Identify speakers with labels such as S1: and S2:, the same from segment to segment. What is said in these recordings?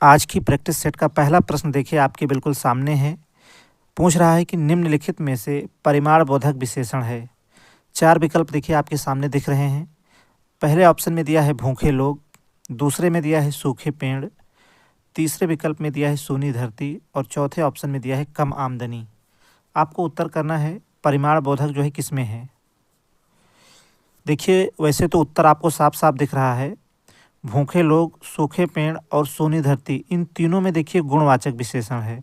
S1: आज की practice set का पहला प्रश्न देखिए आपके बिल्कुल सामने है। पूछ रहा है कि निम्नलिखित में से परिमाण बोधक विशेषण है। 4 विकल्प देखिए आपके सामने दिख रहे हैं। पहले ऑप्शन में दिया है भूखे लोग, दूसरे में दिया है सूखे पेड़, तीसरे विकल्प में दिया है सूनी धरती और चौथे ऑप्शन में दिया है कम आमदनी। आपको उत्तर करना है परिमाण बोधक जो है किसमें है। देखिए वैसे तो उत्तर आपको साफ साफ दिख रहा है। भूखे लोग, सूखे पेड़ और सूनी धरती, इन तीनों में देखिए गुणवाचक विशेषण है।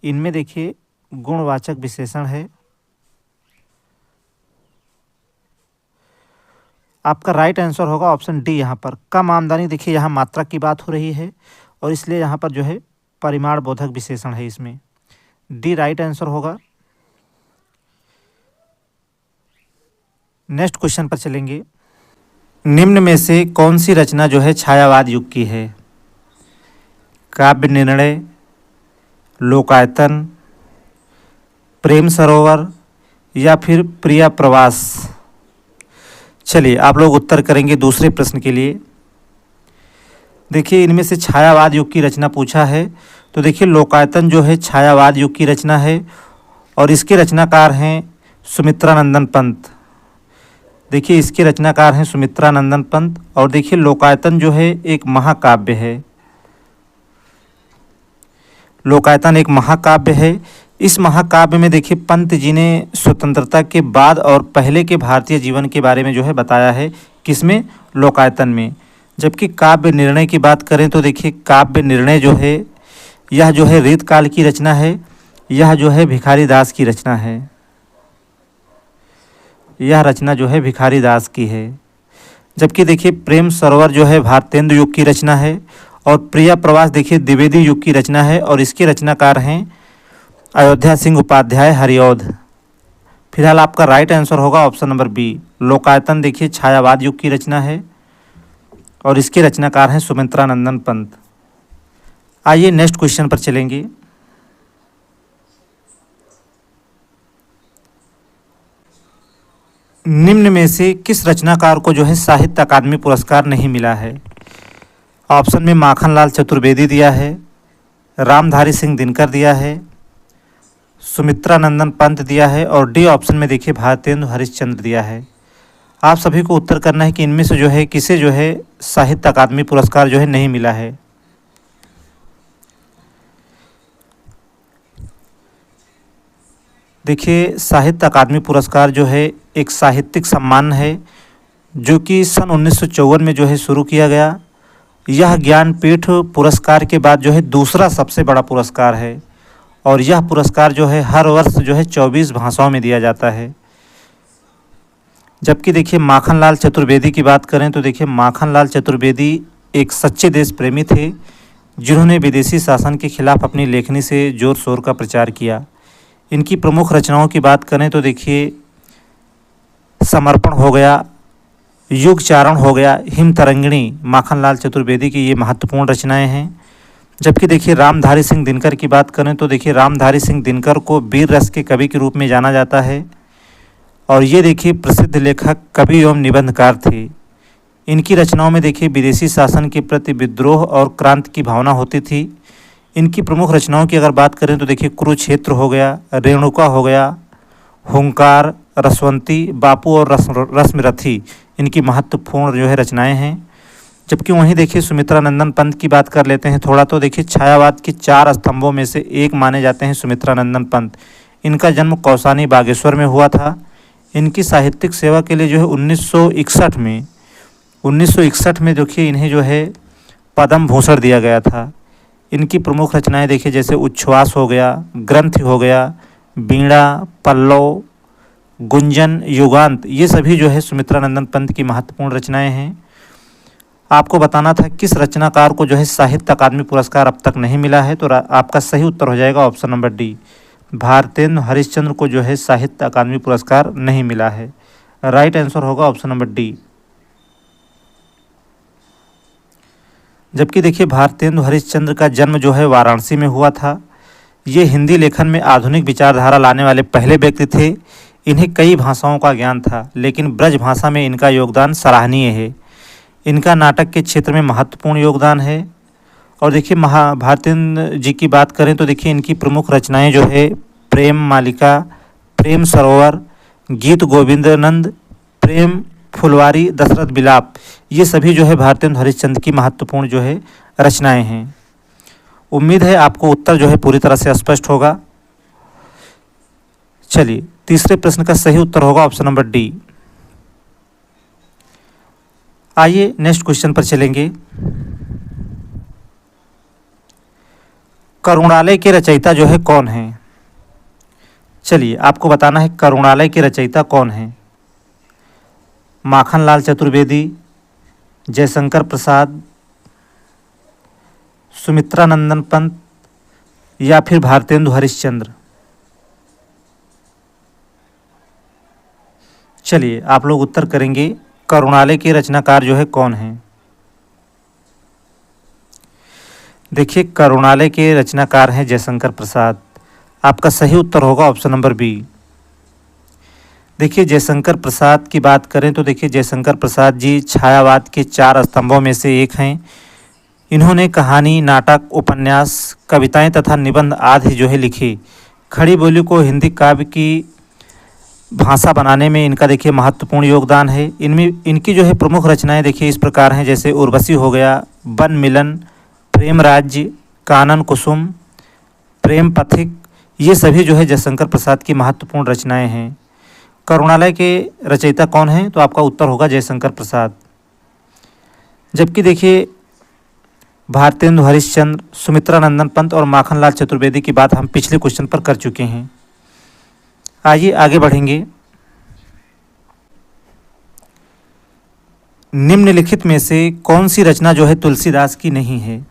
S1: इनमें देखिए गुणवाचक विशेषण है। आपका राइट आंसर होगा ऑप्शन डी। यहाँ पर कम आमदनी, देखिए यहाँ मात्रा की बात हो रही है और इसलिए यहाँ पर जो है परिमाण बोधक विशेषण है। इसमें डी राइट आंसर होगा। नेक्स्ट क्वेश्चन पर चलेंगे। निम्न में से कौन सी रचना जो है छायावाद युग की है। काव्य निर्णय, लोकायतन, प्रेम सरोवर या फिर प्रिया प्रवास। चलिए आप लोग उत्तर करेंगे दूसरे प्रश्न के लिए। देखिए इनमें से छायावाद युग की रचना पूछा है तो देखिए लोकायतन जो है छायावाद युग की रचना है और इसके रचनाकार हैं सुमित्रानंदन पंत। देखिए इसके रचनाकार हैं सुमित्रानंदन पंत और देखिए लोकायतन जो है एक महाकाव्य है। लोकायतन एक महाकाव्य है। इस महाकाव्य में देखिए पंत जी ने स्वतंत्रता के बाद और पहले के भारतीय जीवन के बारे में जो है बताया है। किसमें? लोकायतन में। जबकि काव्य निर्णय की बात करें तो देखिए काव्य निर्णय जो है यह जो है रीतकाल की रचना है। यह जो है भिखारी दास की रचना है। यह रचना जो है भिखारी दास की है। जबकि देखिए प्रेम सरोवर जो है भारतेंदु युग की रचना है और प्रिया प्रवास देखिए द्विवेदी युग की रचना है और इसके रचनाकार हैं अयोध्या सिंह उपाध्याय हरिऔध। फिलहाल आपका राइट आंसर होगा ऑप्शन नंबर बी। लोकायतन देखिए छायावाद युग की रचना है और इसके रचनाकार हैं सुमित्रानंदन पंत। आइए नेक्स्ट क्वेश्चन पर चलेंगे। निम्न में से किस रचनाकार को जो है साहित्य अकादमी पुरस्कार नहीं मिला है। ऑप्शन में माखनलाल चतुर्वेदी दिया है, रामधारी सिंह दिनकर दिया है, सुमित्रानंदन पंत दिया है और डी ऑप्शन में देखिए भारतेंदु हरिश्चंद्र दिया है। आप सभी को उत्तर करना है कि इनमें से जो है किसे जो है साहित्य अकादमी पुरस्कार जो है नहीं मिला है। देखिए साहित्य अकादमी पुरस्कार जो है एक साहित्यिक सम्मान है जो कि सन 1954 में जो है शुरू किया गया। यह ज्ञानपीठ पुरस्कार के बाद जो है दूसरा सबसे बड़ा पुरस्कार है और यह पुरस्कार जो है हर वर्ष जो है 24 भाषाओं में दिया जाता है। जबकि देखिए माखनलाल चतुर्वेदी की बात करें तो देखिए माखनलाल चतुर्वेदी एक सच्चे देश प्रेमी थे जिन्होंने विदेशी शासन के खिलाफ अपनी लेखनी से जोर शोर का प्रचार किया। इनकी प्रमुख रचनाओं की बात करें तो देखिए समर्पण हो गया, युग चारण हो गया, हिम तरंगिणी माखनलाल चतुर्वेदी की ये महत्वपूर्ण रचनाएं हैं। जबकि देखिए रामधारी सिंह दिनकर की बात करें तो देखिए रामधारी सिंह दिनकर को वीर रस के कवि के रूप में जाना जाता है और ये देखिए प्रसिद्ध लेखक, कवि एवं निबंधकार थे। इनकी रचनाओं में देखिए विदेशी शासन के प्रति विद्रोह और क्रांति की भावना होती थी। इनकी प्रमुख रचनाओं की अगर बात करें तो देखिए कुरुक्षेत्र हो गया, रेणुका हो गया, हुंकार, रसवंती, बापू और रश्मिरथी इनकी महत्वपूर्ण जो है रचनाएं हैं। जबकि वहीं देखिए सुमित्रानंदन पंत की बात कर लेते हैं थोड़ा तो देखिए छायावाद के 4 स्तंभों में से एक माने जाते हैं सुमित्रानंदन पंत। इनका जन्म कौसानी बागेश्वर में हुआ था। इनकी साहित्यिक सेवा के लिए जो है 1961 में देखिए इन्हें जो है पद्म भूषण दिया गया था। इनकी प्रमुख रचनाएं देखिए जैसे उच्छ्वास हो गया, ग्रंथ हो गया, वीणा, पल्लव, गुंजन, युगांत, ये सभी जो है सुमित्रानंदन पंत की महत्वपूर्ण रचनाएं हैं। आपको बताना था किस रचनाकार को जो है साहित्य अकादमी पुरस्कार अब तक नहीं मिला है तो आपका सही उत्तर हो जाएगा option number D. Bharatendu Harishchandra को जो है साहित्य अकादमी पुरस्कार नहीं मिला है। राइट आंसर होगा ऑप्शन नंबर डी। जबकि देखिए भारतेंदु हरिश्चंद्र का जन्म जो है वाराणसी में हुआ था। ये हिंदी लेखन में आधुनिक विचारधारा लाने वाले पहले व्यक्ति थे। इन्हें कई भाषाओं का ज्ञान था लेकिन ब्रज भाषा में इनका योगदान सराहनीय है। इनका नाटक के क्षेत्र में महत्वपूर्ण योगदान है और देखिए भारतेंद्र जी की बात करें तो देखिए इनकी प्रमुख रचनाएं जो है प्रेम मालिका, प्रेम सरोवर, गीत गोविंदानंद, प्रेम फुलवारी, दशरथ बिलाप, ये सभी जो है भारतेंद्र हरिश्चंद्र की महत्वपूर्ण जो है रचनाएं हैं। उम्मीद है आपको उत्तर जो है पूरी तरह से स्पष्ट होगा। चलिए तीसरे प्रश्न का सही उत्तर होगा ऑप्शन नंबर डी। आइए नेक्स्ट क्वेश्चन पर चलेंगे। करुणालय के रचयिता जो है कौन है? चलिए आपको बताना है करुणालय के रचयिता कौन है। माखनलाल चतुर्वेदी, जयशंकर प्रसाद, सुमित्रानंदन पंत या फिर भारतेंदु हरिश्चंद्र। चलिए आप लोग उत्तर करेंगे करुणालय के रचनाकार जो है कौन है। देखिए करुणालय के रचनाकार हैं जयशंकर प्रसाद। आपका सही उत्तर होगा ऑप्शन नंबर बी। देखिए जयशंकर प्रसाद की बात करें तो देखिए जयशंकर प्रसाद जी छायावाद के 4 स्तंभों में से एक हैं। इन्होंने कहानी, नाटक, उपन्यास, कविताएं तथा निबंध आदि जो है लिखी। खड़ी बोली को हिंदी काव्य की भाषा बनाने में इनका देखिए महत्वपूर्ण योगदान है। इनमें इनकी जो है प्रमुख रचनाएं देखिए इस प्रकार हैं, जैसे उर्वशी हो गया, वन मिलन, प्रेम राज्य, कानन कुसुम, प्रेम पथिक, ये सभी जो है जयशंकर प्रसाद की महत्वपूर्ण रचनाएं हैं। करुणालय के रचयिता कौन हैं? तो आपका उत्तर होगा जयशंकर प्रसाद। जबकि देखिए भारतेंदु हरिश्चंद्र, सुमित्रानंदन पंत और माखनलाल चतुर्वेदी की बात हम पिछले क्वेश्चन पर कर चुके हैं। आइए आगे बढ़ेंगे। निम्नलिखित में से कौन सी रचना जो है तुलसीदास की नहीं है?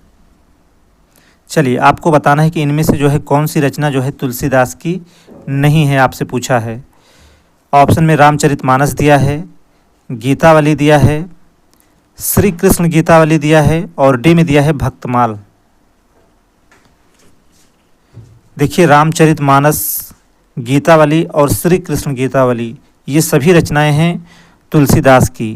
S1: चलिए आपको बताना है कि इनमें से जो है कौन सी रचना जो है तुलसीदास की नहीं है, आपसे पूछा है। ऑप्शन में रामचरितमानस दिया है, गीतावली दिया है, श्री कृष्ण गीतावली दिया है और डी में दिया है भक्तमाल। देखिए रामचरितमानस, गीतावली और श्री कृष्ण गीतावली ये सभी रचनाएं हैं तुलसीदास की।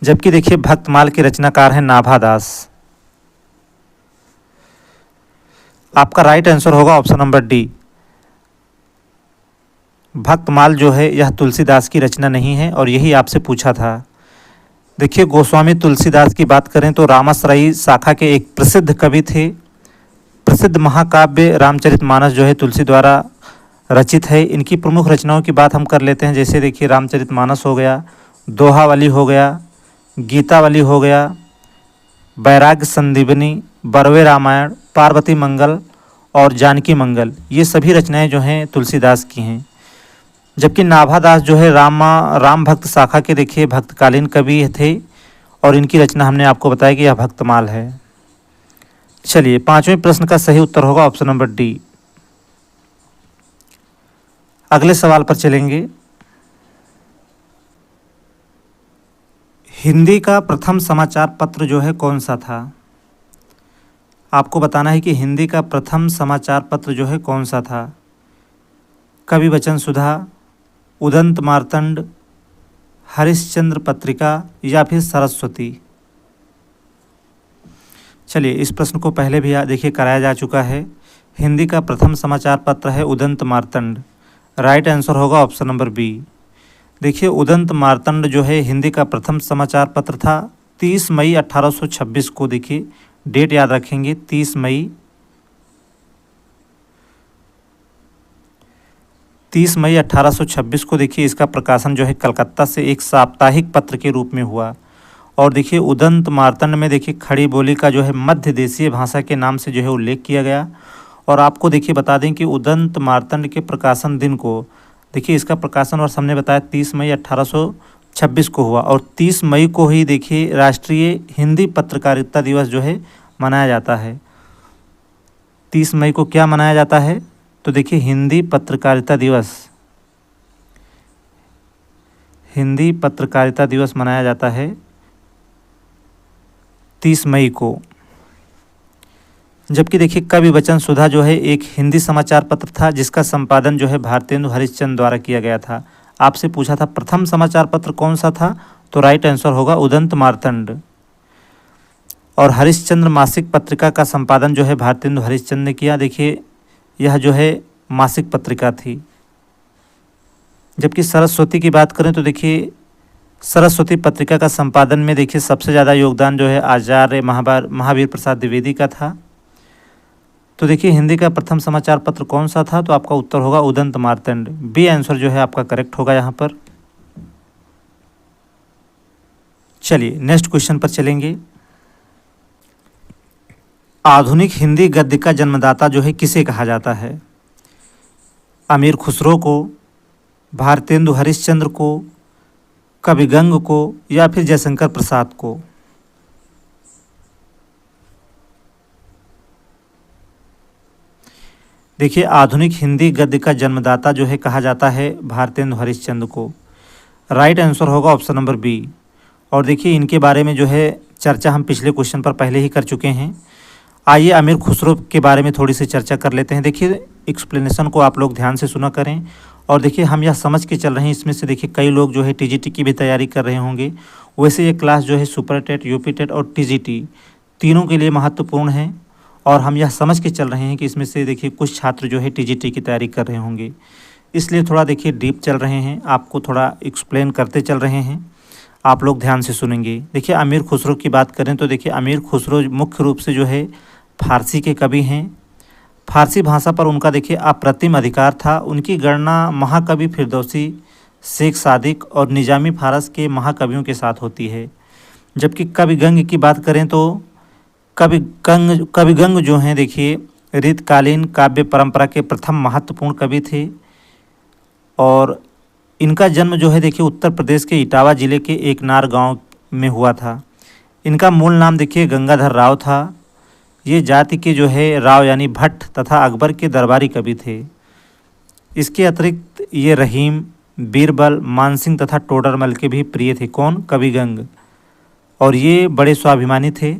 S1: जबकि देखिए भक्तमाल के रचनाकार हैं नाभादास। आपका राइट आंसर होगा ऑप्शन नंबर डी। भक्तमाल जो है यह तुलसीदास की रचना नहीं है और यही आपसे पूछा था। देखिए गोस्वामी तुलसीदास की बात करें तो रामाश्रयी शाखा के एक प्रसिद्ध कवि थे। प्रसिद्ध महाकाव्य रामचरितमानस जो है तुलसी द्वारा रचित है। इनकी प्रमुख रचनाओं की बात हम कर लेते हैं, जैसे देखिए रामचरितमानस हो गया, दोहावली हो गया, गीतावली हो गया, वैराग्य संदीपनी, बरवे रामायण, पार्वती मंगल और जानकी मंगल, ये सभी रचनाएं जो हैं तुलसीदास की हैं। जबकि नाभादास जो है राम भक्त शाखा के देखिए भक्तकालीन कवि थे और इनकी रचना हमने आपको बताया कि यह भक्तमाल है। चलिए 5वें प्रश्न का सही उत्तर होगा ऑप्शन नंबर डी। अगले सवाल पर चलेंगे। हिंदी का प्रथम समाचार पत्र जो है कौन सा था? आपको बताना है कि हिंदी का प्रथम समाचार पत्र जो है कौन सा था। कवि वचन सुधा, उदंत मार्तंड, हरिश्चंद्र पत्रिका या फिर सरस्वती। चलिए इस प्रश्न को पहले भी देखिए कराया जा चुका है। हिंदी का प्रथम समाचार पत्र है उदंत मार्तंड। राइट आंसर होगा ऑप्शन नंबर बी। देखिए उदंत मार्तंड जो है हिंदी का प्रथम समाचार पत्र था। 30 मई 1826 को, देखिए डेट याद रखेंगे, 30 मई 1826 को देखिए इसका प्रकाशन जो है कलकत्ता से एक साप्ताहिक पत्र के रूप में हुआ। और देखिए उदंत मार्तंड में देखिए खड़ी बोली का जो है मध्य देशीय भाषा के नाम से जो है उल्लेख किया गया। और आपको देखिए बता दें कि उदंत मार्तंड के प्रकाशन दिन को देखिए इसका प्रकाशन वर्ष हमने बताया 30 मई 1826 को हुआ और 30 मई को ही देखिए राष्ट्रीय हिंदी पत्रकारिता दिवस जो है मनाया जाता है। 30 मई को क्या मनाया जाता है? तो देखिए हिंदी पत्रकारिता दिवस मनाया जाता है 30 मई को। जबकि देखिए कवि वचन सुधा जो है एक हिंदी समाचार पत्र था जिसका संपादन जो है भारतेंदु हरिश्चंद्र द्वारा किया गया था। आपसे पूछा था प्रथम समाचार पत्र कौन सा था, तो राइट आंसर होगा उदंत मार्तंड। और हरिश्चंद्र मासिक पत्रिका का संपादन जो है भारतेंदु हरिश्चंद्र ने किया। देखिए यह जो है मासिक पत्रिका थी। जबकि सरस्वती की बात करें तो देखिए सरस्वती पत्रिका का संपादन में देखिए सबसे ज़्यादा योगदान जो है आचार्य महावीर प्रसाद द्विवेदी का था। तो देखिए हिंदी का प्रथम समाचार पत्र कौन सा था, तो आपका उत्तर होगा उदंत मार्तंड। बी आंसर जो है आपका करेक्ट होगा यहाँ पर। चलिए नेक्स्ट क्वेश्चन पर चलेंगे। आधुनिक हिंदी गद्य का जन्मदाता जो है किसे कहा जाता है? अमीर खुसरो को, भारतेंदु हरिश्चंद्र को, कवि गंग को, या फिर जयशंकर प्रसाद को? देखिए आधुनिक हिंदी गद्य का जन्मदाता जो है कहा जाता है भारतेंदु हरिश्चंद्र को। राइट आंसर होगा ऑप्शन नंबर बी। और देखिए इनके बारे में जो है चर्चा हम पिछले क्वेश्चन पर पहले ही कर चुके हैं। आइए अमीर खुसरो के बारे में थोड़ी सी चर्चा कर लेते हैं। देखिए एक्सप्लेनेशन को आप लोग ध्यान से सुना करें। और देखिए हम यह समझ के चल रहे हैं, इसमें से देखिए कई लोग जो है टीजीटी की भी तैयारी कर रहे होंगे। वैसे ये क्लास जो है सुपर टेट, यूपी टेट और टीजीटी तीनों के लिए महत्वपूर्ण है। और हम यह समझ के चल रहे हैं कि इसमें से देखिए कुछ छात्र जो है टीजीटी की तैयारी कर रहे होंगे, इसलिए थोड़ा देखिए डीप चल रहे हैं, आपको थोड़ा एक्सप्लेन करते चल रहे हैं। आप लोग ध्यान से सुनेंगे। देखिए अमीर खुसरो की बात करें तो देखिए अमीर खुसरो मुख्य रूप से जो है फारसी के कवि हैं। फारसी भाषा पर उनका देखिए अप्रतिम अधिकार था। उनकी गणना महाकवि फिरदौसी, शेख सादिक और निजामी फारस के महाकवियों के साथ होती है। जबकि कवि गंग की बात करें तो कवि गंग जो हैं देखिए रीतकालीन काव्य परंपरा के प्रथम महत्वपूर्ण कवि थे। और इनका जन्म जो है देखिए उत्तर प्रदेश के इटावा जिले के एक नार गांव में हुआ था। इनका मूल नाम देखिए गंगाधर राव था। ये जाति के जो है राव यानी भट्ट तथा अकबर के दरबारी कवि थे। इसके अतिरिक्त ये रहीम, बीरबल, मानसिंह तथा टोडरमल के भी प्रिय थे। कौन? कवि गंग। और ये बड़े स्वाभिमानी थे।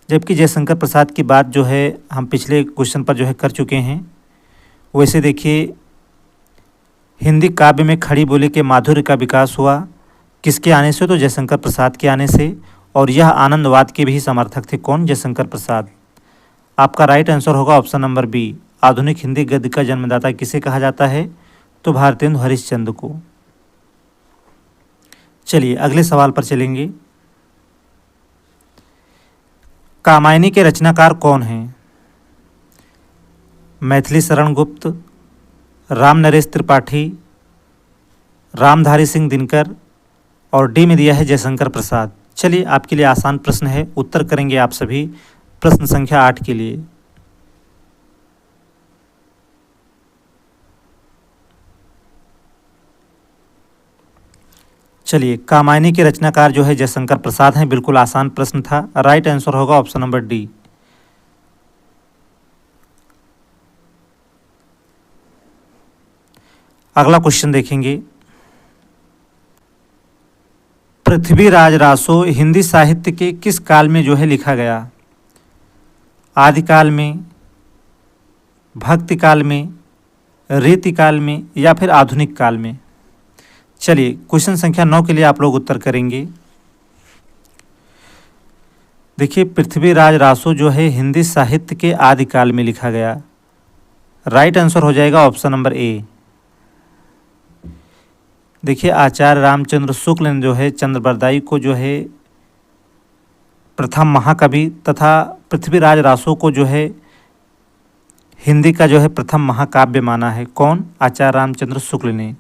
S1: जबकि जयशंकर प्रसाद की बात जो है हम पिछले क्वेश्चन पर जो है कर चुके हैं। वैसे देखिए हिंदी काव्य में खड़ी बोली के माधुर्य का विकास हुआ किसके आने से? तो जयशंकर प्रसाद के आने से। और यह आनंदवाद के भी समर्थक थे। कौन? जयशंकर प्रसाद। आपका राइट आंसर होगा ऑप्शन नंबर बी। आधुनिक हिंदी गद्य का जन्मदाता किसे कहा जाता है? तो भारतेंदु हरिश्चंद्र को। चलिए अगले सवाल पर चलेंगे। कामायनी के रचनाकार कौन हैं? मैथिली शरण गुप्त, राम नरेश त्रिपाठी, रामधारी सिंह दिनकर, और डी में दिया है जयशंकर प्रसाद। चलिए आपके लिए आसान प्रश्न है, उत्तर करेंगे आप सभी। प्रश्न संख्या 8 के लिए। चलिए कामायनी के रचनाकार जो है जयशंकर प्रसाद हैं। बिल्कुल आसान प्रश्न था। राइट आंसर होगा ऑप्शन नंबर डी। अगला क्वेश्चन देखेंगे। पृथ्वीराज रासो हिंदी साहित्य के किस काल में जो है लिखा गया? आदिकाल में, भक्ति काल में, रीति काल में, या फिर आधुनिक काल में? चलिए क्वेश्चन संख्या 9 के लिए आप लोग उत्तर करेंगे। देखिए पृथ्वीराज रासो जो है हिंदी साहित्य के आदिकाल में लिखा गया। राइट आंसर हो जाएगा ऑप्शन नंबर ए। देखिए आचार्य रामचंद्र शुक्ल ने जो है चंद्रबरदाई को जो है प्रथम महाकवि तथा पृथ्वीराज रासो को जो है हिंदी का जो है प्रथम महाकाव्य माना है। कौन? आचार्य रामचंद्र शुक्ल ने।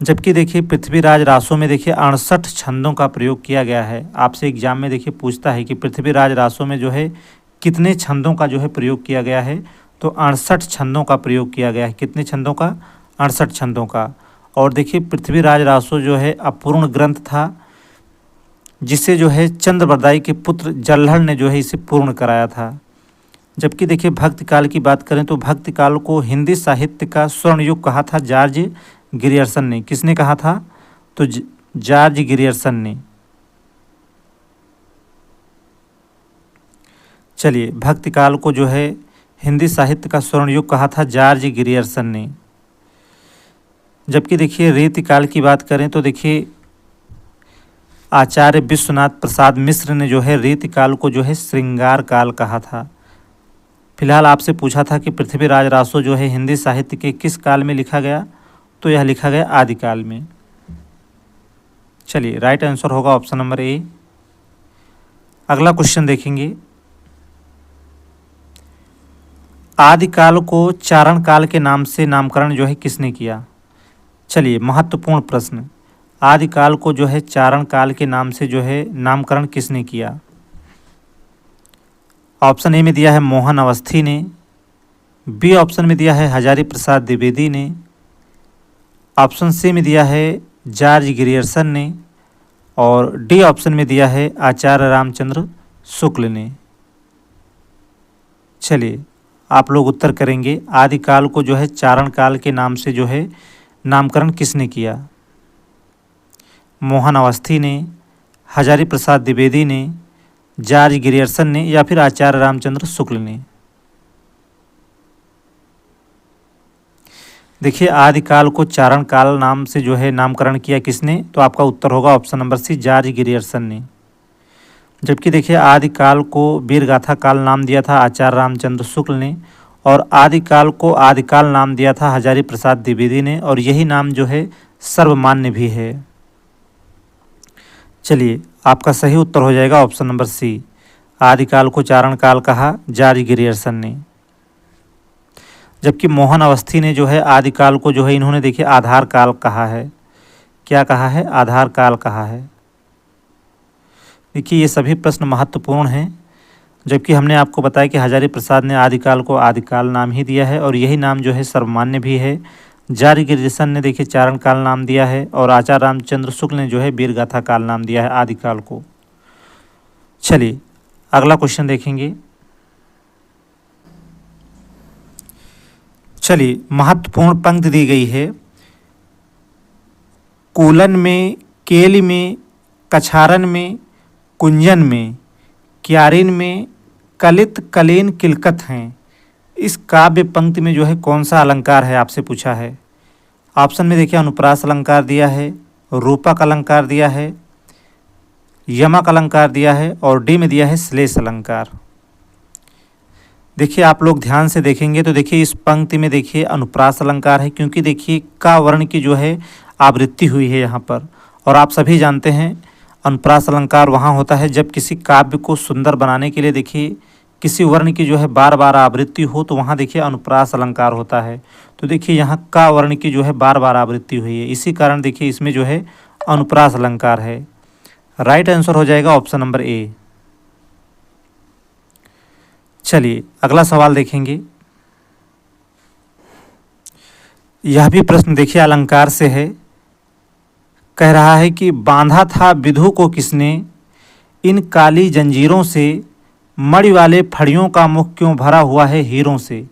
S1: जबकि देखिए पृथ्वीराज रासो में देखिए 68 छंदों का प्रयोग किया गया है। आपसे एग्जाम में देखिए पूछता है कि पृथ्वीराज रासो में जो है कितने छंदों का जो है प्रयोग किया गया है? तो 68 छंदों का प्रयोग किया गया है। कितने छंदों का? 68 छंदों का। और देखिए पृथ्वीराज रासो जो है अपूर्ण ग्रंथ था, जिसे जो है चंद्रबरदाई के पुत्र जल्हड़ ने जो है इसे पूर्ण कराया था। जबकि देखिए भक्ति काल की बात करें तो भक्ति काल को हिंदी साहित्य का स्वर्ण युग कहा था जॉर्ज ग्रियर्सन ने। किसने कहा था? तो जॉर्ज ग्रियर्सन ने। चलिए भक्ति काल को जो है हिंदी साहित्य का स्वर्ण युग कहा था जॉर्ज ग्रियर्सन ने। जबकि देखिए रीति काल की बात करें तो देखिए आचार्य विश्वनाथ प्रसाद मिश्र ने जो है रीतिकाल को जो है श्रृंगार काल कहा था। फिलहाल आपसे पूछा था कि पृथ्वीराज रासो जो है हिंदी साहित्य के किस काल में लिखा गया, तो यह लिखा गया आदिकाल में। चलिए राइट आंसर होगा ऑप्शन नंबर ए। अगला क्वेश्चन देखेंगे, आदिकाल को चारण काल के नाम से नामकरण जो है किसने किया। चलिए महत्वपूर्ण प्रश्न, आदिकाल को जो है चारण काल के नाम से जो है नामकरण किसने किया। ऑप्शन ए में दिया है मोहन अवस्थी ने, बी ऑप्शन में दिया है हजारी प्रसाद द्विवेदी ने, ऑप्शन सी में दिया है जॉर्ज ग्रियर्सन ने, और डी ऑप्शन में दिया है आचार्य रामचंद्र शुक्ल ने। चलिए आप लोग उत्तर करेंगे, आदिकाल को जो है चारण काल के नाम से जो है नामकरण किसने किया। मोहन अवस्थी ने, हजारी प्रसाद द्विवेदी ने, जॉर्ज ग्रियर्सन ने, या फिर आचार्य रामचंद्र शुक्ल ने। देखिए आदिकाल को चारण काल नाम से जो है नामकरण किया किसने, तो आपका उत्तर होगा option number C, George Grierson ने। जबकि देखिए आदिकाल को वीरगाथा काल नाम दिया था आचार्य रामचंद्र शुक्ल ने, और आदिकाल को आदिकाल नाम दिया था हजारी प्रसाद द्विवेदी ने, और यही नाम जो है सर्वमान्य भी है। चलिए आपका सही उत्तर हो जाएगा ऑप्शन नंबर सी, आदिकाल को चारण काल कहा जॉर्ज ग्रियर्सन ने। जबकि मोहन अवस्थी ने जो है आदिकाल को जो है इन्होंने देखिए आधार काल कहा है। क्या कहा है, आधार काल कहा है। देखिए ये सभी प्रश्न महत्वपूर्ण हैं, जबकि हमने आपको बताया कि हजारी प्रसाद ने आदिकाल को आदिकाल नाम ही दिया है, और यही नाम जो है सर्वमान्य भी है। जॉर्ज ग्रियर्सन ने देखिए चारण काल नाम दिया है, और आचार्य रामचंद्र शुक्ल ने जो है वीरगाथा काल नाम दिया है आदिकाल को। चलिए अगला क्वेश्चन देखेंगे। चलिए महत्वपूर्ण पंक्ति दी गई है, कूलन में, केली में, कछारन में, कुंजन में, क्यारिन में, कलित, कलीन, किलकत हैं। इस काव्य पंक्ति में जो है कौन सा अलंकार है, आपसे पूछा है। ऑप्शन में देखिए अनुप्रास अलंकार दिया है, रूपक अलंकार दिया है, यमक अलंकार दिया है, और डी में दिया है श्लेष अलंकार। देखिए आप लोग ध्यान से देखेंगे तो देखिए इस पंक्ति में देखिए अनुप्रास अलंकार है, क्योंकि देखिए का वर्ण की जो है आवृत्ति हुई है यहाँ पर। और आप सभी जानते हैं अनुप्रास अलंकार वहाँ होता है जब किसी काव्य को सुंदर बनाने के लिए देखिए किसी वर्ण की जो है बार बार आवृत्ति हो, तो वहाँ देखिए अनुप्रास अलंकार होता है। तो देखिए यहाँ का वर्ण की जो है बार बार आवृत्ति हुई है, इसी कारण देखिए इसमें जो है अनुप्रास अलंकार है। राइट आंसर हो जाएगा ऑप्शन नंबर ए। चलिए अगला सवाल देखेंगे। यह भी प्रश्न देखिए अलंकार से है। कह रहा है कि बांधा था विधु को किसने, इन काली जंजीरों से, मणि वाले फड़ियों का मुख क्यों भरा हुआ है हीरों से।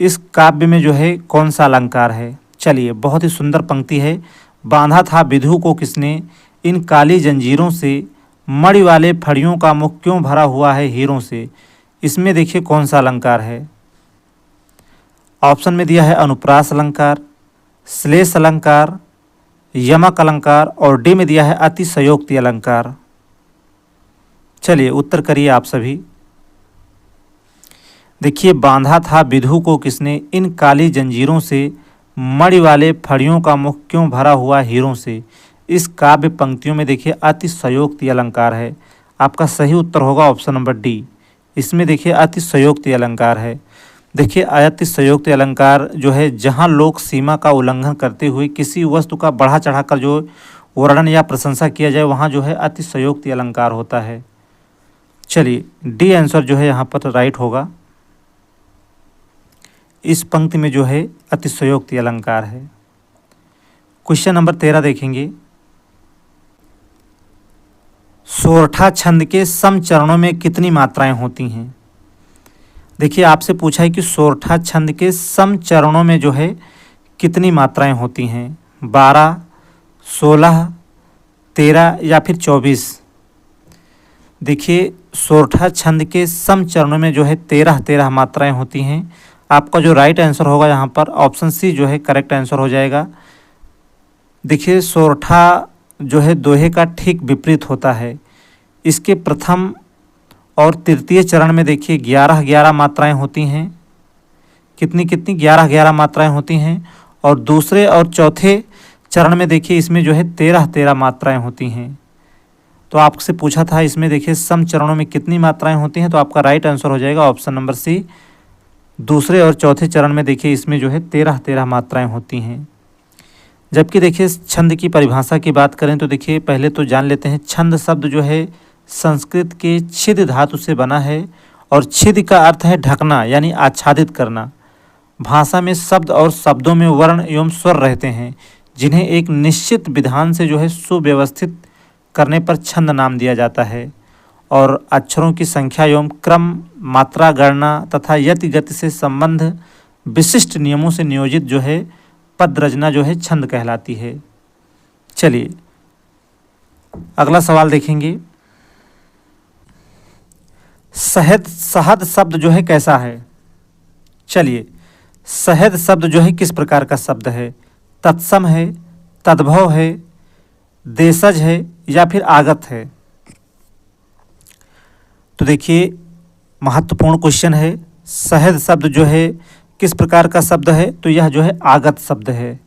S1: इस काव्य में जो है कौन सा अलंकार है। चलिए बहुत ही सुंदर पंक्ति है, बांधा था विधु को किसने, इन काली जंजीरों से, मणि वाले फड़ियों का मुख क्यों भरा हुआ है हीरों से। इसमें देखिए कौन सा अलंकार है। ऑप्शन में दिया है अनुप्रास अलंकार, श्लेष अलंकार, यमक अलंकार, और डी में दिया है अतिशयोक्ति अलंकार। चलिए उत्तर करिए आप सभी। देखिए बांधा था विधु को किसने, इन काली जंजीरों से, मणि वाले फड़ियों का मुख क्यों भरा हुआ हीरों से। इस काव्य पंक्तियों में देखिए अतिशयोक्ति अलंकार है। आपका सही उत्तर होगा ऑप्शन नंबर डी। इसमें देखिए अतिशयोक्ति अलंकार है। देखिए अतिशयोक्ति अलंकार जो है जहाँ लोक सीमा का उल्लंघन करते हुए किसी वस्तु का बढ़ा चढ़ाकर जो वर्णन या प्रशंसा किया जाए, वहाँ जो है अतिशयोक्ति अलंकार होता है। चलिए डी आंसर जो है यहाँ पर राइट होगा। इस पंक्ति में जो है अतिशयोक्ति अलंकार है। क्वेश्चन नंबर 13 देखेंगे। सोरठा छंद के सम चरणों में कितनी मात्राएं होती हैं। देखिए आपसे पूछा है कि सोरठा छंद के सम चरणों में जो है कितनी मात्राएं होती हैं, 12, 16, 13 या फिर 24। देखिए सोरठा छंद के सम चरणों में जो है 13 मात्राएं होती हैं। आपका जो राइट आंसर होगा यहाँ पर ऑप्शन सी जो है करेक्ट आंसर हो जाएगा। देखिए सोरठा जो है दोहे का ठीक विपरीत होता है। इसके प्रथम और तृतीय चरण में देखिए 11-11 मात्राएं होती हैं। कितनी कितनी 11-11 मात्राएं होती हैं। और दूसरे और चौथे चरण में देखिए इसमें जो है 13-13 मात्राएं होती हैं। तो आपसे पूछा था इसमें देखिए सम चरणों में कितनी मात्राएं होती हैं, तो आपका राइट आंसर हो जाएगा ऑप्शन नंबर सी। दूसरे और चौथे चरण में देखिए इसमें जो है 13-13 मात्राएं होती हैं। जबकि देखिए छंद की परिभाषा की बात करें तो देखिए पहले तो जान लेते हैं छंद शब्द जो है संस्कृत के छिद धातु से बना है और छिद का अर्थ है ढकना यानी आच्छादित करना। भाषा में शब्द और शब्दों में वर्ण एवं स्वर रहते हैं जिन्हें एक निश्चित विधान से जो है सुव्यवस्थित करने पर छंद नाम दिया जाता है। और अक्षरों की संख्या एवं क्रम, मात्रा गणना तथा यति गति से संबंध विशिष्ट नियमों से नियोजित जो है पद रचना जो है छंद कहलाती है। चलिए अगला सवाल देखेंगे। सहद शब्द जो है कैसा है? चलिए सहद शब्द जो है किस प्रकार का शब्द है? तत्सम है, तद्भव है, देशज है या फिर आगत है? तो देखिए महत्वपूर्ण क्वेश्चन है। सहद शब्द जो है किस प्रकार का शब्द है? तो यह जो है आगत शब्द है।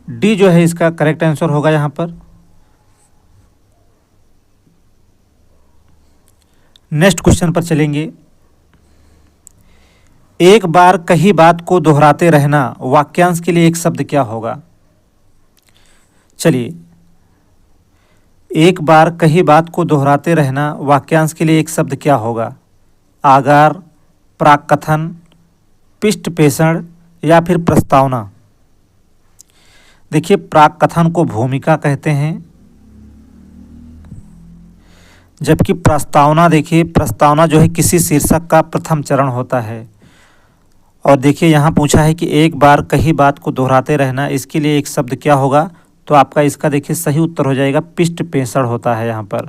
S1: डी जो है इसका करेक्ट आंसर होगा यहाँ पर। नेक्स्ट क्वेश्चन पर चलेंगे। एक बार कही बात को दोहराते रहना वाक्यांश के लिए एक शब्द क्या होगा? चलिए एक बार कही बात को दोहराते रहना वाक्यांश के लिए एक शब्द क्या होगा? आगार, प्राक्कथन, पृष्ठपेषण या फिर प्रस्तावना? देखिए प्राक्कथन को भूमिका कहते हैं, जबकि प्रस्तावना देखिए प्रस्तावना जो है किसी शीर्षक का प्रथम चरण होता है। और देखिए यहाँ पूछा है कि एक बार कही बात को दोहराते रहना, इसके लिए एक शब्द क्या होगा? तो आपका इसका देखिए सही उत्तर हो जाएगा पृष्ठपेषण होता है यहाँ पर।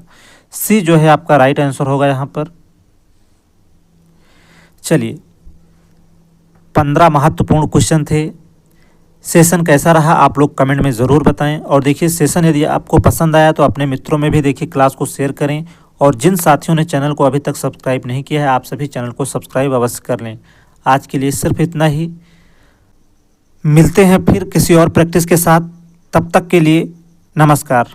S1: सी जो है आपका राइट आंसर होगा यहाँ पर। चलिए 15 महत्वपूर्ण क्वेश्चन थे। सेशन कैसा रहा आप लोग कमेंट में ज़रूर बताएं। और देखिए सेशन यदि आपको पसंद आया तो अपने मित्रों में भी देखिए क्लास को शेयर करें। और जिन साथियों ने चैनल को अभी तक सब्सक्राइब नहीं किया है आप सभी चैनल को सब्सक्राइब अवश्य कर लें। आज के लिए सिर्फ इतना ही। मिलते हैं फिर किसी और प्रैक्टिस के साथ। तब तक के लिए नमस्कार।